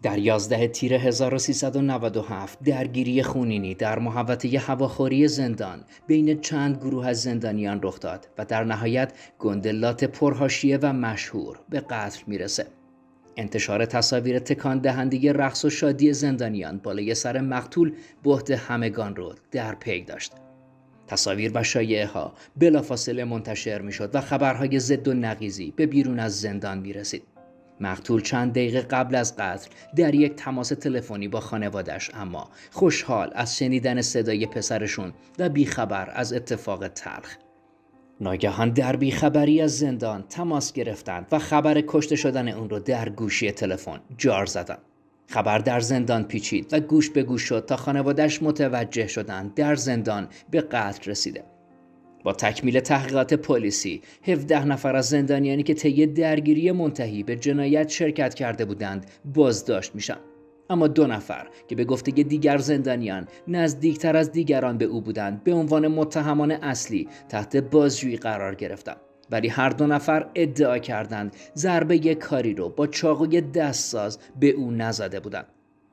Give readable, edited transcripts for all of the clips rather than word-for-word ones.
در 11 تیر 1397 درگیری خونینی در محوطه هواخوری زندان بین چند گروه از زندانیان رخ داد و در نهایت گندلات پرحاشیه و مشهور به قتل میرسه. انتشار تصاویر تکان دهنده رقص و شادی زندانیان بالای سر مقتول بهت همگان رو در پی داشت. تصاویر و شایعه ها بلافاصله منتشر میشد و خبرهای ضد و نقیضی به بیرون از زندان میرسید. مقتول چند دقیقه قبل از قتل در یک تماس تلفنی با خانواده‌اش اما خوشحال از شنیدن صدای پسرشون و بیخبر از اتفاق تلخ. ناگهان در بیخبری از زندان تماس گرفتند و خبر کشته شدن اون رو در گوشی تلفن جار زدند. خبر در زندان پیچید و گوش به گوش شد تا خانواده‌اش متوجه شدند در زندان به قتل رسیده. با تکمیل تحقیقات پلیسی 17 نفر از زندانیانی که طی درگیری منتهی به جنایت شرکت کرده بودند بازداشت میشن. اما 2 نفر که به گفته دیگر زندانیان نزدیکتر از دیگران به او بودند به عنوان متهمان اصلی تحت بازجویی قرار گرفتند. ولی هر 2 نفر ادعا کردند ضربه کاری رو با چاقوی دستساز به او نزده بودند.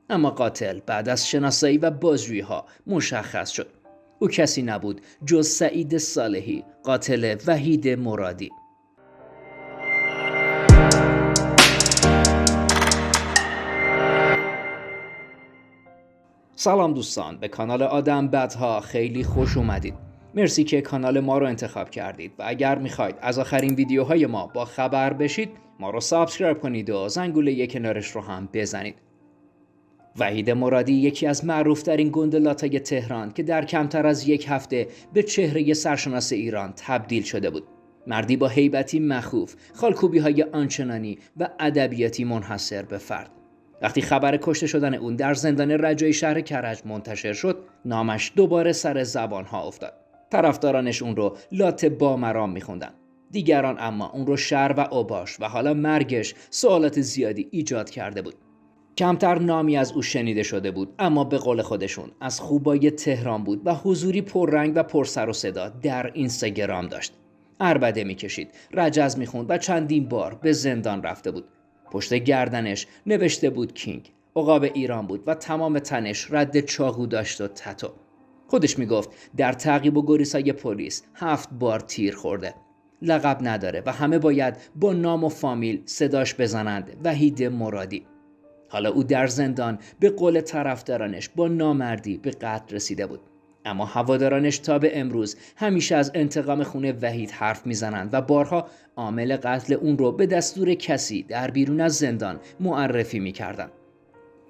اما قاتل بعد از شناسایی و بازجویی ها مشخص شد. او کسی نبود جز سعید صالحی، قاتل وحید مرادی. سلام دوستان، به کانال آدم بدها خیلی خوش اومدید. مرسی که کانال ما رو انتخاب کردید و اگر میخواید از آخرین ویدیوهای ما با خبر بشید ما رو سابسکرایب کنید و زنگوله کنارش رو هم بزنید. وحید مرادی یکی از معروفترین گندلاتای تهران که در کمتر از 1 هفته به چهره سرشناس ایران تبدیل شده بود. مردی با هیبتی مخوف، خالکوبی‌های آنچنانی و ادبیاتی منحصر به فرد. وقتی خبر کشته شدن اون در زندان رجایی شهر کرج منتشر شد، نامش دوباره سر زبان‌ها افتاد. طرفدارانش اون رو لات بامرام می‌خوندن. دیگران اما اون رو شر و اوباش و حالا مرگش سوالات زیادی ایجاد کرده بود. کمتر نامی از او شنیده شده بود، اما به قول خودشون از خوبای تهران بود و حضوری پررنگ و پر سر و صدا در اینستاگرام داشت. عربده میکشید، رجز میخوند و چندین بار به زندان رفته بود. پشت گردنش نوشته بود کینگ. عقاب ایران بود و تمام تنش رد چاقو داشت و تتو. خودش میگفت در تعقیب و گریزهای پلیس 7 بار تیر خورده. لقب نداره و همه باید با نام و فامیل صداش بزنند وحید مرادی. حالا او در زندان به قول طرفدارانش با نامردی به قتل رسیده بود. اما هوادارانش تا به امروز همیشه از انتقام خون وحید حرف میزنند و بارها عامل قتل اون رو به دستور کسی در بیرون از زندان معرفی میکردند.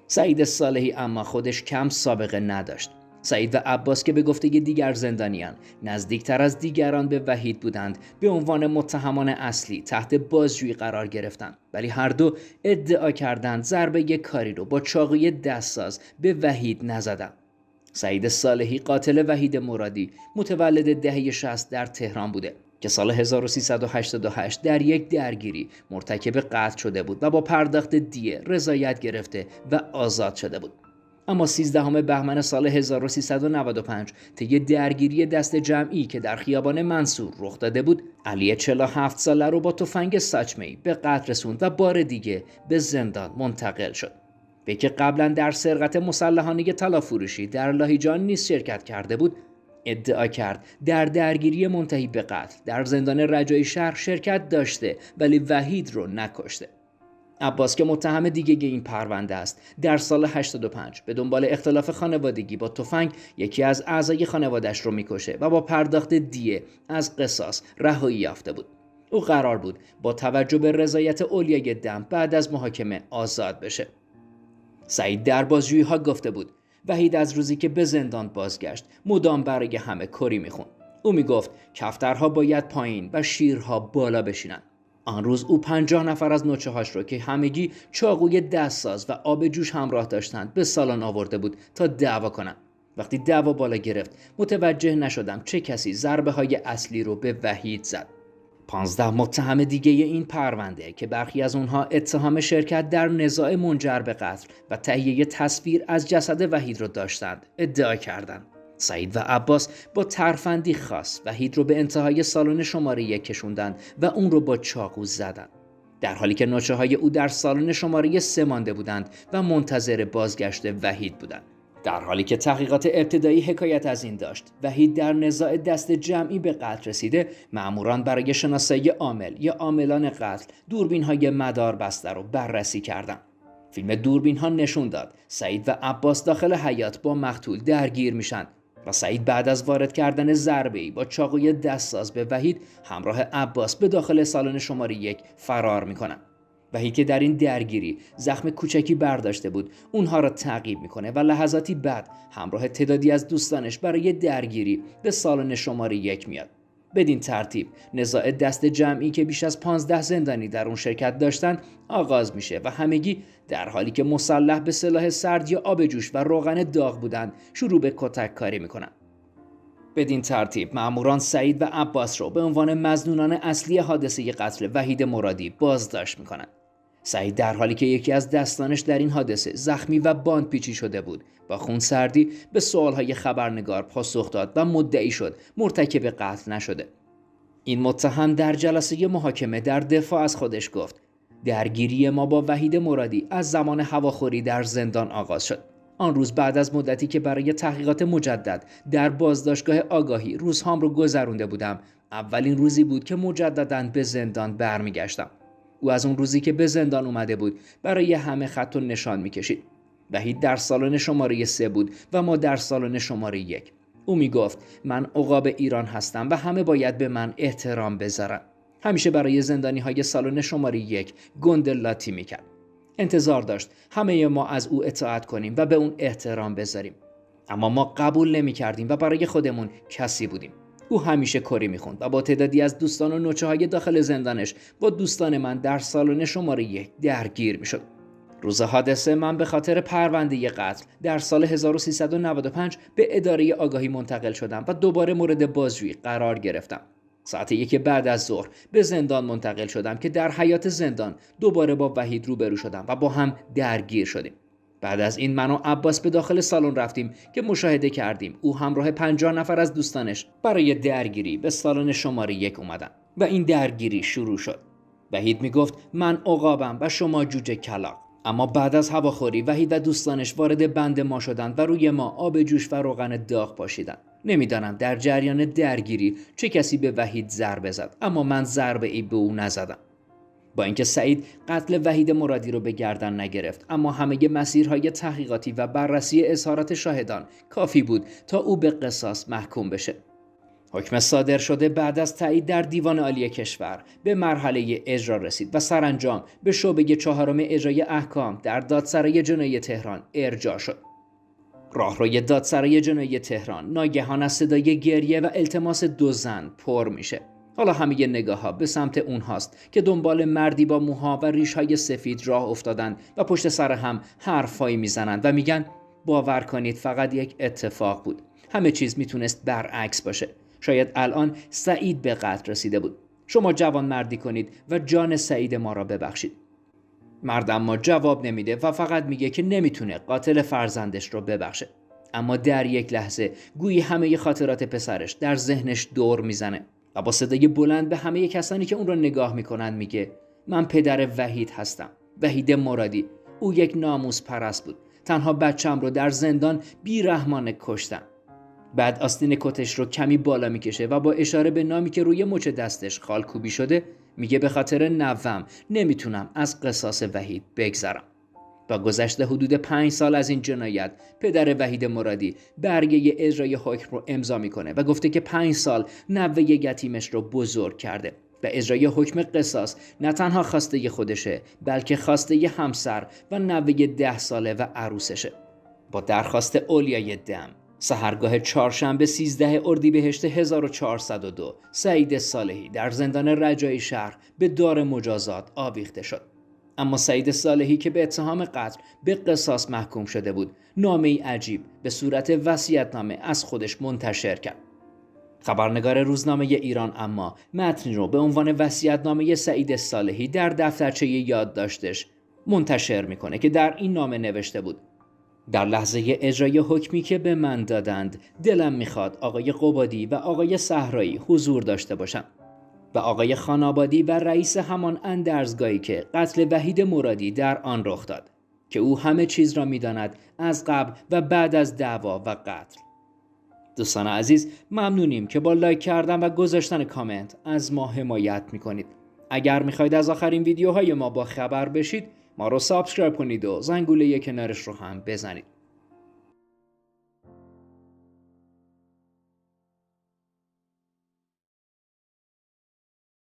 سعید صالحی اما خودش کم سابقه نداشت. سعید و عباس که به گفته دیگر زندانیان نزدیکتر از دیگران به وحید بودند به عنوان متهمان اصلی تحت بازجویی قرار گرفتند، ولی هر دو ادعا کردند ضربه کاری رو با چاقوی دستساز به وحید نزدند. سعید صالحی قاتل وحید مرادی متولد دهه 60 در تهران بوده که سال 1388 در یک درگیری مرتکب قتل شده بود و با پرداخت دیه رضایت گرفته و آزاد شده بود. اما 13 بهمن سال 1395 طی درگیری دست جمعی که در خیابان منصور رخ داده بود، علی 47 ساله رو با تفنگ ساچمه‌ای به قتل رسوند و بار دیگه به زندان منتقل شد. وی که قبلا در سرقت مسلحانه طلافروشی در لاهیجان نیز شرکت کرده بود، ادعا کرد در درگیری منتهی به قتل در زندان رجایی شهر شرکت داشته ولی وحید رو نکشته. عباس که متهم دیگه این پرونده است، در سال 85 به دنبال اختلاف خانوادگی با تفنگ یکی از اعضای خانواده‌اش رو میکشه و با پرداخت دیه از قصاص رهایی یافته بود. او قرار بود با توجه به رضایت اولیای دم بعد از محاکمه آزاد بشه. سعید در بازجویی‌ها گفته بود وحید از روزی که به زندان بازگشت مدام برای همه کری میخوند. او میگفت کفترها باید پایین و شیرها بالا بشینن. آن روز او 50 نفر از نوچه‌هاش رو که همگی چاقوی دستساز و آب جوش همراه داشتند به سالن آورده بود تا دعوا کنند. وقتی دعوا بالا گرفت متوجه نشدم چه کسی ضربه‌های اصلی رو به وحید زد. 15 متهم دیگه این پرونده که برخی از اونها اتهام شرکت در نزاع منجر به قتل و تهیه تصویر از جسد وحید رو داشتند ادعا کردند. سعید و عباس با ترفندی خاص وحید رو به انتهای سالن شماره 1 کشوندند و اون رو با چاقو زدند. در حالی که نوچه‌های او در سالن شماره 3 مانده بودند و منتظر بازگشت وحید بودند. در حالی که تحقیقات ابتدایی حکایت از این داشت وحید در نزاع دست جمعی به قتل رسیده، مأموران برای شناسایی عامل یا عاملان قتل دوربین‌های مدار بسته رو بررسی کردند. فیلم دوربین‌ها نشون داد سعید و عباس داخل حیاط با مقتول درگیر میشن و سعید بعد از وارد کردن ضربه‌ای با چاقوی دستساز به وحید همراه عباس به داخل سالن شماره 1 فرار میکنن. وحید که در این درگیری زخم کوچکی برداشته بود اونها را تعقیب میکنه و لحظاتی بعد همراه تعدادی از دوستانش برای درگیری به سالن شماره 1 میاد. بدین ترتیب نزاع دست جمعی که بیش از 15 زندانی در اون شرکت داشتند آغاز میشه و همگی در حالی که مسلح به سلاح سرد یا آب جوش و روغن داغ بودند شروع به کتک کاری میکنن. بدین ترتیب مأموران سعید و عباس رو به عنوان مظنونان اصلی حادثه قتل وحید مرادی بازداشت میکنن. سعید در حالی که یکی از دستانش در این حادثه زخمی و باندپیچی شده بود با خونسردی به سوالهای خبرنگار پاسخ داد و مدعی شد مرتکب قتل نشده. این متهم در جلسه محاکمه در دفاع از خودش گفت درگیری ما با وحید مرادی از زمان هواخوری در زندان آغاز شد. آن روز بعد از مدتی که برای تحقیقات مجدد در بازداشتگاه آگاهی روزهام رو گذرونده بودم، اولین روزی بود که مجدداً به زندان برمیگشتم. او از اون روزی که به زندان اومده بود برای همه خط و نشان میکشید. وحید در سالن شماره 3 بود و ما در سالن شماره 1. او میگفت من عقاب ایران هستم و همه باید به من احترام بذارن. همیشه برای زندانی های سالن شماره 1 گندلاتی میکرد. انتظار داشت همه ما از او اطاعت کنیم و به اون احترام بذاریم. اما ما قبول نمیکردیم و برای خودمون کسی بودیم. او همیشه کری میخوند و با تعدادی از دوستان و نوچه‌های داخل زندانش با دوستان من در سالن شماره 1 درگیر میشد. روز حادثه من به خاطر پرونده قتل در سال 1395 به اداره آگاهی منتقل شدم و دوباره مورد بازجویی قرار گرفتم. ساعت 1 بعد از ظهر به زندان منتقل شدم که در حیاط زندان دوباره با وحید روبرو شدم و با هم درگیر شدیم. بعد از این من و عباس به داخل سالن رفتیم که مشاهده کردیم او همراه 50 نفر از دوستانش برای درگیری به سالن شماره 1 اومدن و این درگیری شروع شد. وحید میگفت من عقابم و شما جوجه کلاغ. اما بعد از هواخوری وحید و دوستانش وارد بند ما شدند و روی ما آب جوش و روغن داغ پاشیدند. نمیدانم در جریان درگیری چه کسی به وحید ضربه زد، اما من ضربه ای به او نزدم. با اینکه سعید قتل وحید مرادی رو به گردن نگرفت، اما همه مسیرهای تحقیقاتی و بررسی اظهارات شاهدان کافی بود تا او به قصاص محکوم بشه. حکم صادر شده بعد از تایید در دیوان عالی کشور به مرحله اجرا رسید و سرانجام به شعبه 4 اجرای احکام در دادسرای جنایی تهران ارجاع شد. راهروی دادسرای جنایی تهران ناگهان از صدای گریه و التماس 2 زن پر میشه. حالا همه نگاه‌ها به سمت اونهاست که دنبال مردی با موها و ریش‌های سفید راه افتادن و پشت سر هم حرفایی میزنن و میگن باور کنید فقط یک اتفاق بود. همه چیز میتونست برعکس باشه. شاید الان سعید به قتل رسیده بود. شما جوان مردی کنید و جان سعید ما را ببخشید. مرد اما جواب نمیده و فقط میگه که نمیتونه قاتل فرزندش رو ببخشه. اما در یک لحظه گویی همه خاطرات پسرش در ذهنش دور میزنه و با صدای بلند به همه کسانی که اون رو نگاه میکنن میگه من پدر وحید هستم. وحید مرادی. او یک ناموس پرست بود. تنها بچه‌م رو در زندان بی‌رحمانه کشتن. بعد آستین کتش رو کمی بالا میکشه و با اشاره به نامی که روی مچ دستش خالکوبی شده میگه به خاطر نوام نمیتونم از قصاص وحید بگذرم. با گذشت حدود 5 سال از این جنایت پدر وحید مرادی برگه اجرای حکم رو امضا میکنه و گفته که 5 سال نوه یتیمش رو بزرگ کرده و اجرای حکم قصاص نه تنها خواسته خودشه بلکه خواسته همسر و نوه 10 ساله و عروسشه. با درخواست اولیای دم سحرگاه چهارشنبه 13 اردیبهشت 1402 سعید صالحی در زندان رجایی شهر به دار مجازات آویخته شد. اما سعید صالحی که به اتهام قتل به قصاص محکوم شده بود نامه‌ای عجیب به صورت وصیت‌نامه از خودش منتشر کرد. خبرنگار روزنامه ایران اما متنی رو به عنوان وصیت‌نامه سعید صالحی در دفترچه یادداشتش منتشر میکنه که در این نامه نوشته بود در لحظه اجرای حکمی که به من دادند دلم میخواد آقای قبادی و آقای صحرایی حضور داشته باشند. و آقای خانابادی و رئیس همان اندرزگاهی که قتل وحید مرادی در آن رخ داد که او همه چیز را می‌داند از قبل و بعد از دعوا و قتل. دوستان عزیز، ممنونیم که با لایک کردن و گذاشتن کامنت از ما حمایت می‌کنید. اگر می‌خواید از آخرین ویدیوهای ما با خبر بشید، ما رو سابسکرایب کنید و زنگوله کنارش رو هم بزنید.